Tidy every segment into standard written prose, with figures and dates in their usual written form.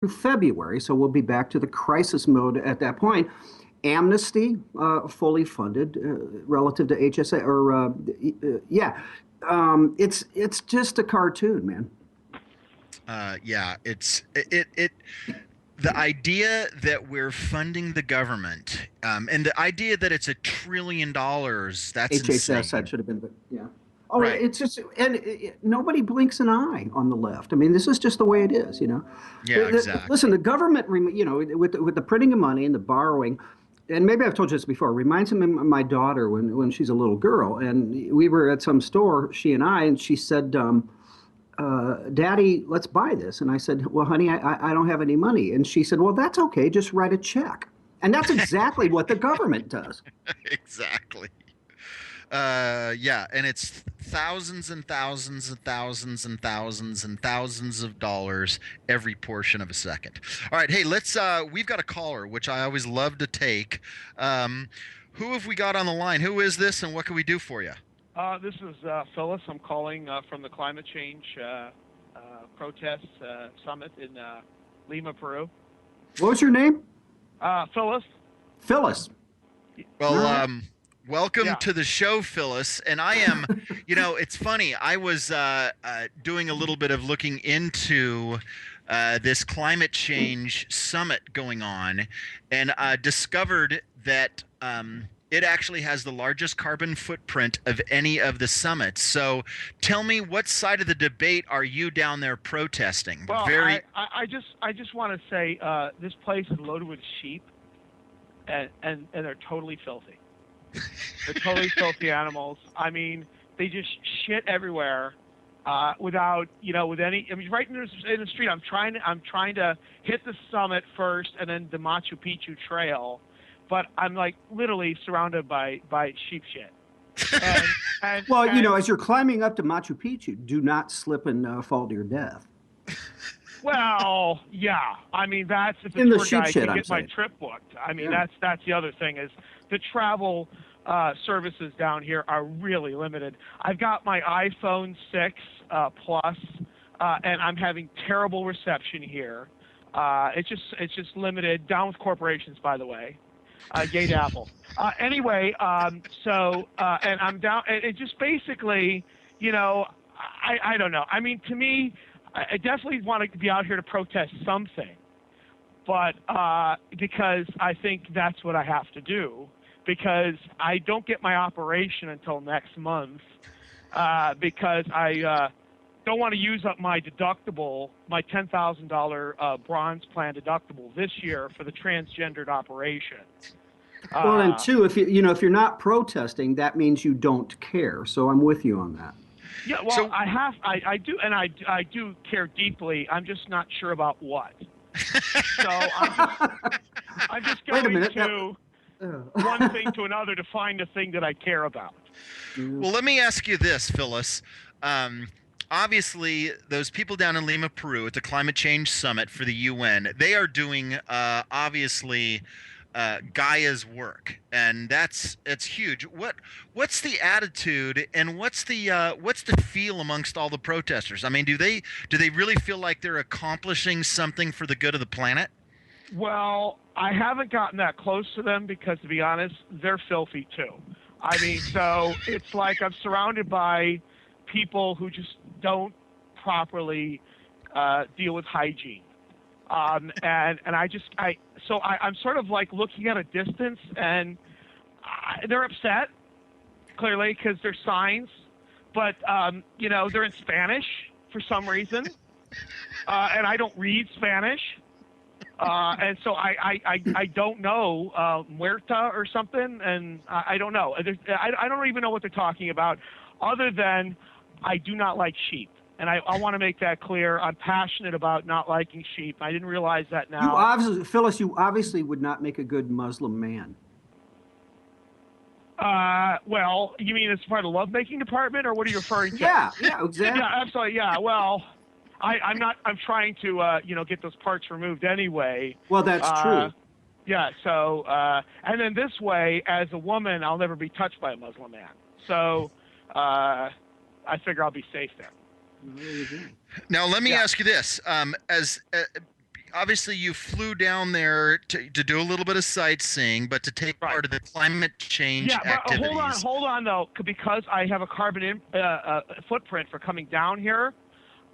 February, so we'll be back to the crisis mode at that point. Amnesty, fully funded relative to HSA, or yeah, it's just a cartoon, man. Yeah, it the idea that we're funding the government, and the idea that it's $1 trillion, that's HHS, that insane. should have been, but yeah. Oh, Right. it's just, and nobody blinks an eye on the left. I mean, this is just the way it is, you know. Yeah, Listen, exactly. the government, you know, with the printing of money and the borrowing, and maybe I've told you this before, reminds me of my daughter when she's a little girl, and we were at some store, she and I, and she said, Daddy, let's buy this. And I said, well, honey, I don't have any money. And she said, well, that's okay. Just write a check. And that's exactly what the government does. Exactly. Yeah, and it's thousands and thousands and thousands and thousands and thousands of dollars every portion of a second. All right, hey, let's we've got a caller, which I always love to take. Who have we got on the line? Who is this and what can we do for you? This is Phyllis. I'm calling from the climate change protest summit in Lima, Peru. What was your name? Phyllis. Phyllis. All Well, right. welcome Yeah. to the show, Phyllis. And I am, it's funny. I was doing a little bit of looking into this climate change summit going on, and discovered that it actually has the largest carbon footprint of any of the summits. So, tell me, what side of the debate are you down there protesting? Well, Very. I just want to say this place is loaded with sheep, and they're totally filthy. They're totally filthy animals. I mean, they just shit everywhere without, with any. I mean, right in the street. I'm trying to hit the summit first, and then the Machu Picchu trail, but I'm like literally surrounded by sheep shit. And Well, you know, and as you're climbing up to Machu Picchu, do not slip and fall to your death. well, yeah. I mean, that's if the In the tour sheep guide shit, can I'm get my saying. trip booked. I mean, Yeah. that's the other thing is the travel services down here are really limited. I've got my iPhone 6 Plus, and I'm having terrible reception here. It's just limited. Down with corporations, by the way. Yay to Apple. Anyway, and I'm down. It just basically, I don't know. I mean, to me, I definitely want to be out here to protest something, but because I think that's what I have to do, because I don't get my operation until next month, because I don't want to use up my deductible, my $10,000 bronze plan deductible this year for the transgendered operation. Well, and Uh, two, if you're not protesting, that means you don't care. So I'm with you on that. yeah, well, So, I do, and I do care deeply. I'm just not sure about what. So I'm just Wait a going minute. to one thing to another to find a thing that I care about. well, let me ask you this, Phyllis. Um, Obviously, those people down in Lima, Peru, at the Climate Change Summit for the UN, they are doing obviously Gaia's work, and it's huge. What's the attitude, and what's the feel amongst all the protesters? I mean, do they really feel like they're accomplishing something for the good of the planet? Well, I haven't gotten that close to them because, to be honest, they're filthy too. I mean, so it's like I'm surrounded by people who just don't properly deal with hygiene. And I'm sort of like looking at a distance, and they're upset clearly because there's signs, but they're in Spanish for some reason, and I don't read Spanish, and so I don't know muerta or something, and I don't know. I don't even know what they're talking about, other than I do not like sheep. And I want to make that clear. I'm passionate about not liking sheep. I didn't realize that You now. obviously, Phyllis, you obviously would not make a good Muslim man. Well, you mean as part of the lovemaking department, or what are you referring to? Yeah, yeah, exactly. Yeah, absolutely. Yeah. Well, I'm not. I'm trying to, get those parts removed anyway. Well, that's Uh, true. yeah. So, and then this way, as a woman, I'll never be touched by a Muslim man. So, I figure I'll be safe there. There you go. Now, let me Yeah. ask you this: as obviously you flew down there to do a little bit of sightseeing, but to take Right. part of the climate change Yeah, but activities. hold on though, because I have a carbon footprint for coming down here.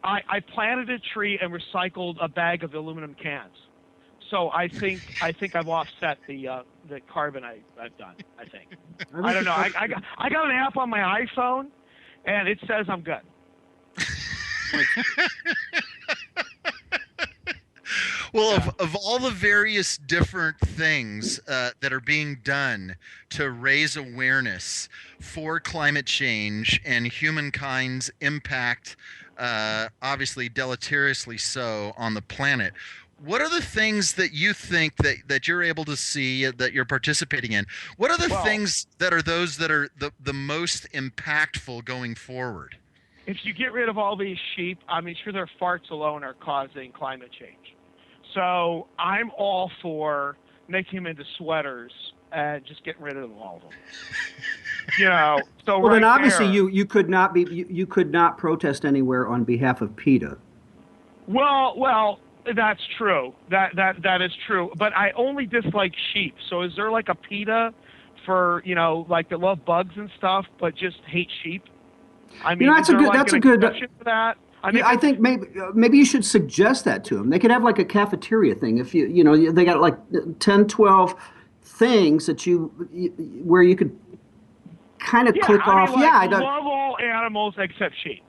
I planted a tree and recycled a bag of aluminum cans. So I think I've offset the carbon I've done. I think. I don't know. I got an app on my iPhone, and it says I'm good. Well, Yeah. of all the various different things that are being done to raise awareness for climate change and humankind's impact, obviously deleteriously so on the planet, what are the things that you think that you're able to see that you're participating in? What are the Well, things that are those that are the most impactful going forward? if you get rid of all these sheep, I mean, sure, their farts alone are causing climate change. So I'm all for making them into sweaters and just getting rid of all of them. So Well, then right obviously there. you could not be you could not protest anywhere on behalf of PETA. Well, that's true. That is true. But I only dislike sheep. So is there like a PETA for like that love bugs and stuff, but just hate sheep? I mean, is there like That's a an good. exception for that? I mean, Yeah, I think maybe you should suggest that to them. They could have like a cafeteria thing. If they got like 10, 12 things that where you could kind of yeah, click I off. mean, like, Yeah, I don't. love all animals except sheep.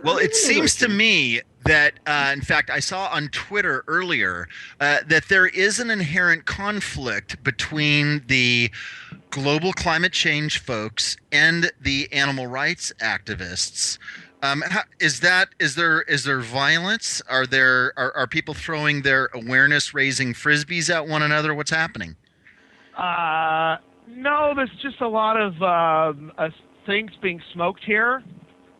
Well, it seems to Interesting. me that, in fact, I saw on Twitter earlier that there is an inherent conflict between the global climate change folks and the animal rights activists. Is there violence? Are people throwing their awareness raising frisbees at one another? What's happening? No, there's just a lot of things being smoked here.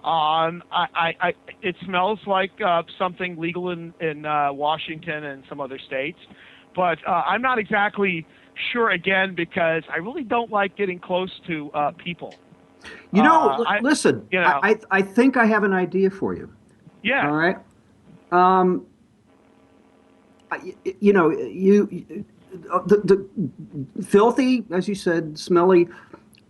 It smells like something legal in Washington and some other states, but I'm not exactly sure again because I really don't like getting close to people. Listen. You know, I think I have an idea for you. yeah, All right. Um, the filthy, as you said, smelly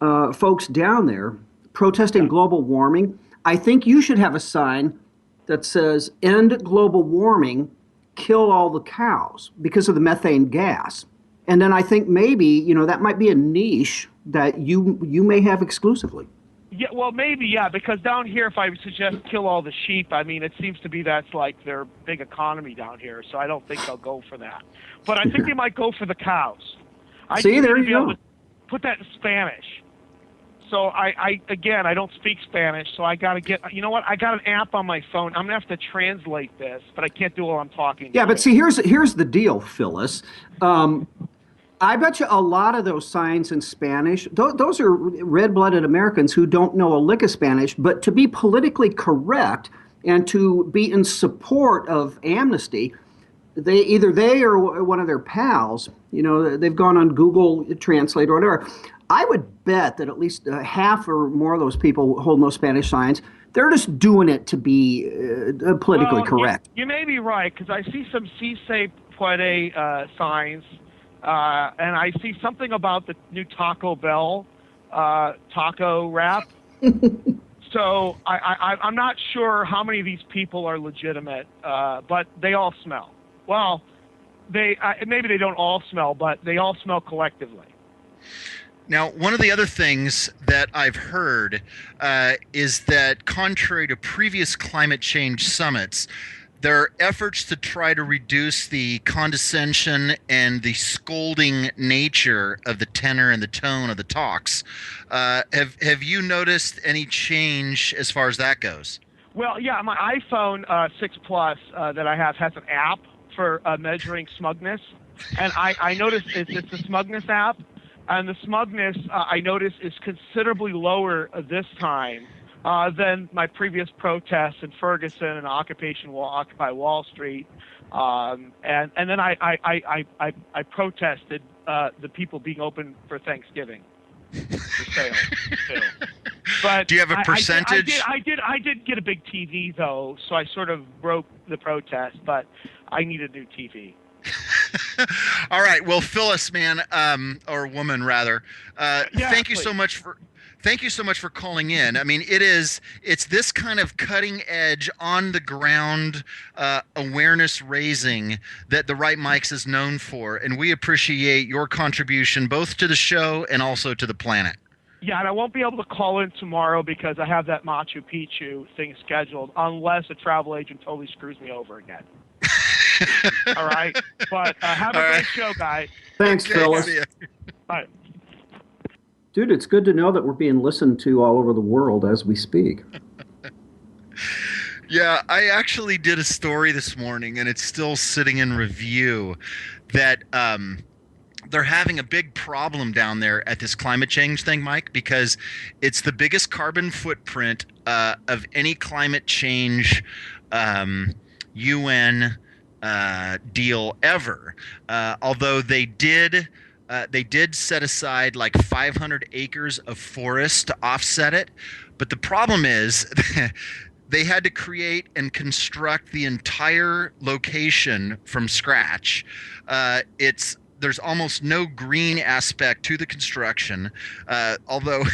folks down there protesting yeah. global warming. I think you should have a sign that says "End global warming, kill all the cows" because of the methane gas. And then I think maybe that might be a niche that you may have exclusively. Yeah, well, maybe, yeah, because down here, if I suggest kill all the sheep, I mean, it seems to be that's like their big economy down here, so I don't think they'll go for that. But I think they might go for the cows. I See, think there to you be able go. to put that in Spanish. So again, I don't speak Spanish, so I got to get, you know what? I got an app on my phone. I'm going to have to translate this, but I can't do it while I'm talking to Yeah, but you. see, here's the deal, Phyllis. Um, I bet you a lot of those signs in Spanish, those are red-blooded Americans who don't know a lick of Spanish, but to be politically correct and to be in support of amnesty, they or one of their pals, they've gone on Google Translate or whatever. I would bet that at least half or more of those people hold no Spanish signs. They're just doing it to be politically Well, correct. you may be right, because I see some Si se puede signs, and I see something about the new Taco Bell taco wrap. So I'm not sure how many of these people are legitimate, but they all smell. Well, maybe they don't all smell, but they all smell collectively. Now, one of the other things that I've heard is that, contrary to previous climate change summits, there are efforts to try to reduce the condescension and the scolding nature of the tenor and the tone of the talks. Have you noticed any change as far as that goes? Well, yeah, my iPhone 6 Plus that I have has an app for measuring smugness, and I noticed it's a smugness app, and the smugness I noticed is considerably lower this time than my previous protests in Ferguson and Occupy Wall Street, and then I protested the people being open for Thanksgiving for sale too. But Do you have a percentage? I did get a big TV though, so I sort of broke the protest. But I need a new TV. All right. Well, Phyllis, man, or woman rather, thank you please. so much for. Thank you so much for calling in. I mean, it's this kind of cutting edge, on the ground awareness raising that the Right Mics is known for. And we appreciate your contribution both to the show and also to the planet. Yeah, and I won't be able to call in tomorrow because I have that Machu Picchu thing scheduled unless a travel agent totally screws me over again. All right? But have a great show, guys. Thanks, Phyllis. Bye. Dude, it's good to know that we're being listened to all over the world as we speak. Yeah, I actually did a story this morning, and it's still sitting in review, that they're having a big problem down there at this climate change thing, Mike, because it's the biggest carbon footprint of any climate change UN deal ever. Although they did set aside like 500 acres of forest to offset it. But the problem is they had to create and construct the entire location from scratch. There's almost no green aspect to the construction, although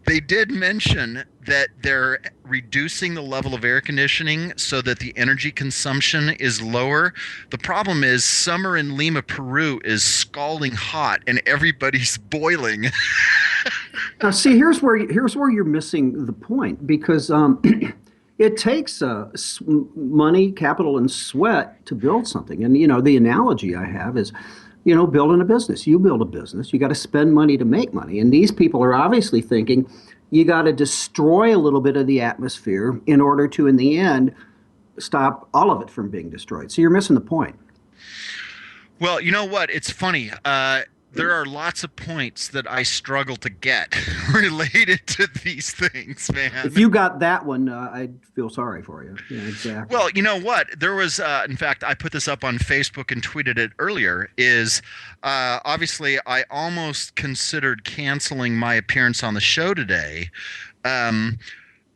they did mention that they're reducing the level of air conditioning so that the energy consumption is lower. The problem is summer in Lima, Peru is scalding hot and everybody's boiling. Now, see, here's where you're missing the point, because it takes money, capital, and sweat to build something. And the analogy I have is, building a business. You build a business, you got to spend money to make money. And these people are obviously thinking you got to destroy a little bit of the atmosphere in order to, in the end, stop all of it from being destroyed. So you're missing the point. Well, you know what? It's funny. There are lots of points that I struggle to get related to these things, man. If you got that one, I'd feel sorry for you. Yeah, exactly. Well, you know what? There was, in fact, I put this up on Facebook and tweeted it earlier, is obviously I almost considered canceling my appearance on the show today.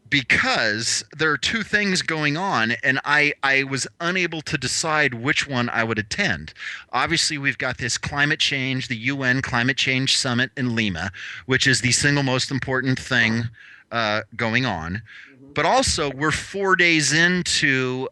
Because there are two things going on, and I was unable to decide which one I would attend. Obviously, we've got this climate change, the UN Climate Change Summit in Lima, which is the single most important thing going on. But also, we're 4 days into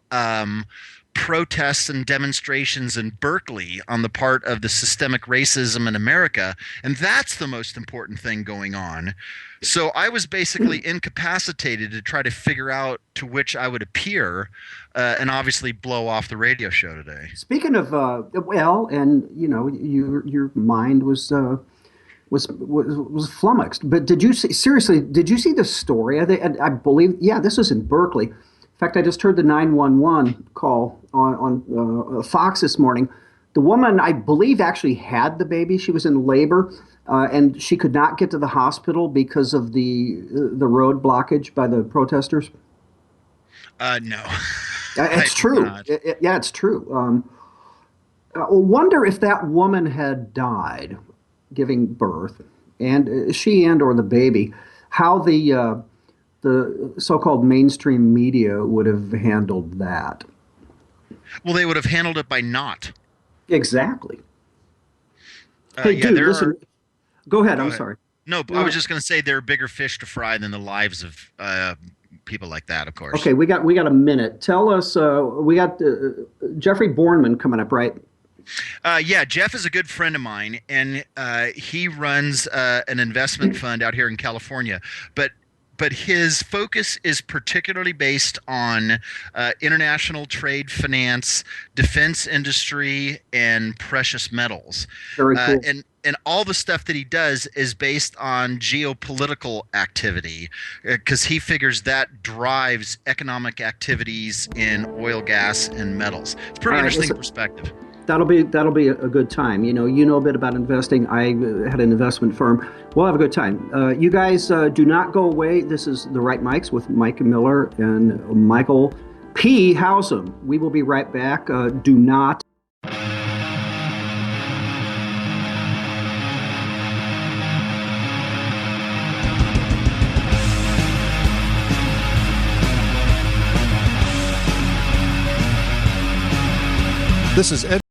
protests and demonstrations in Berkeley on the part of the systemic racism in America, and that's the most important thing going on. So I was basically incapacitated to try to figure out to which I would appear, and obviously blow off the radio show today. Speaking of and your mind was flummoxed. But did you see the story? I believe, yeah, this was in Berkeley. In fact, I just heard the 911 call on Fox this morning. The woman, I believe, actually had the baby. She was in labor, and she could not get to the hospital because of the road blockage by the protesters. No. It's true. Yeah, it's true. I wonder if that woman had died giving birth, and she or the baby, how the so-called mainstream media would have handled that. Well, they would have handled it by not. Exactly. Hey, dude, listen. Go ahead. I'm sorry. No, I was just going to say there are bigger fish to fry than the lives of people like that, of course. Okay, we got a minute. Tell us. We got Jeffrey Bornman coming up, right? Yeah, Jeff is a good friend of mine, and he runs an investment fund out here in California. But his focus is particularly based on international trade finance, defense industry, and precious metals. Very cool. And all the stuff that he does is based on geopolitical activity, because he figures that drives economic activities in oil, gas, and metals. It's a pretty interesting perspective. That'll be a good time. You know a bit about investing. I had an investment firm. We'll have a good time. You guys do not go away. This is The Right Mics with Mike Miller and Michael P. Howsam. We will be right back. Do not. This is Ed